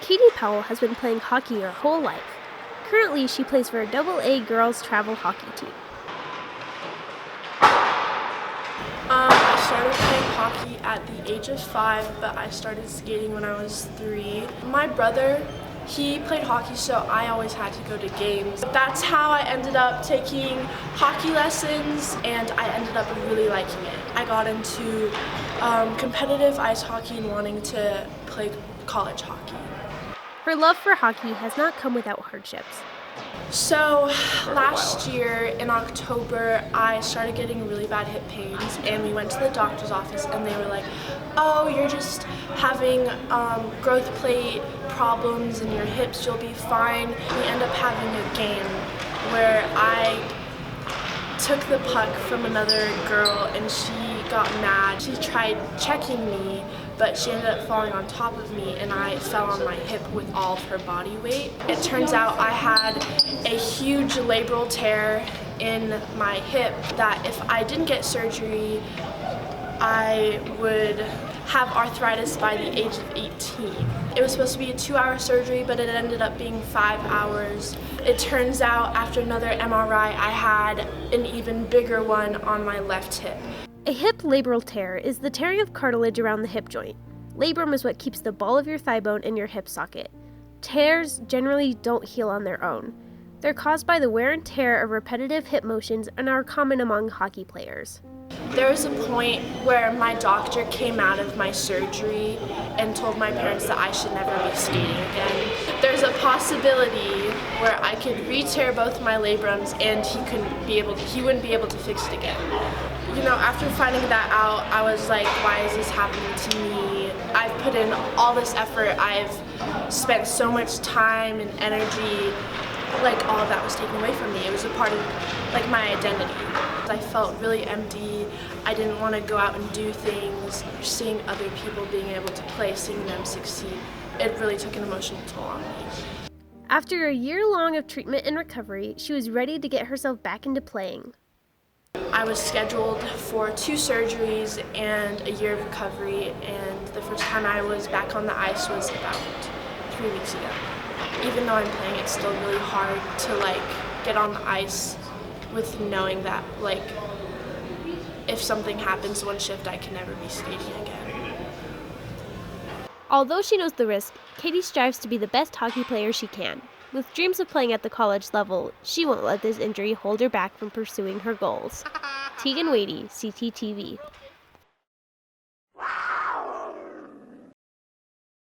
Katie Powell has been playing hockey her whole life. Currently, she plays for a AA girls travel hockey team. I started playing hockey at the age of 5, but I started skating when I was 3. My brother, he played hockey, so I always had to go to games. That's how I ended up taking hockey lessons, and I ended up really liking it. I got into competitive ice hockey and wanting to play college hockey. Her love for hockey has not come without hardships. So last year in October, I started getting really bad hip pains, and we went to the doctor's office, and they were like, "Oh, you're just having growth plate problems in your hips, you'll be fine." We end up having a game where I took the puck from another girl and she got mad. She tried checking me, but she ended up falling on top of me and I fell on my hip with all of her body weight. It turns out I had a huge labral tear in my hip that if I didn't get surgery, I would have arthritis by the age of 18. It was supposed to be a 2-hour surgery, but it ended up being 5 hours. It turns out after another MRI, I had an even bigger one on my left hip. A hip labral tear is the tearing of cartilage around the hip joint. Labrum is what keeps the ball of your thigh bone in your hip socket. Tears generally don't heal on their own. They're caused by the wear and tear of repetitive hip motions and are common among hockey players. There was a point where my doctor came out of my surgery and told my parents that I should never be skating again. There's a possibility where I could re-tear both my labrums and he wouldn't be able to fix it again. You know, after finding that out, I was like, why is this happening to me? I've put in all this effort, I've spent so much time and energy, like all of that was taken away from me. It was a part of like my identity. I felt really empty. I didn't want to go out and do things. Seeing other people being able to play, seeing them succeed, it really took an emotional toll on me. After a year-long of treatment and recovery, she was ready to get herself back into playing. I was scheduled for 2 surgeries and a year of recovery, and the first time I was back on the ice was about 3 weeks ago. Even though I'm playing, it's still really hard to get on the ice with knowing that if something happens one shift, I can never be skating again. Although she knows the risk, Katie strives to be the best hockey player she can. With dreams of playing at the college level, she won't let this injury hold her back from pursuing her goals. Teagan, Wedige, CTTV.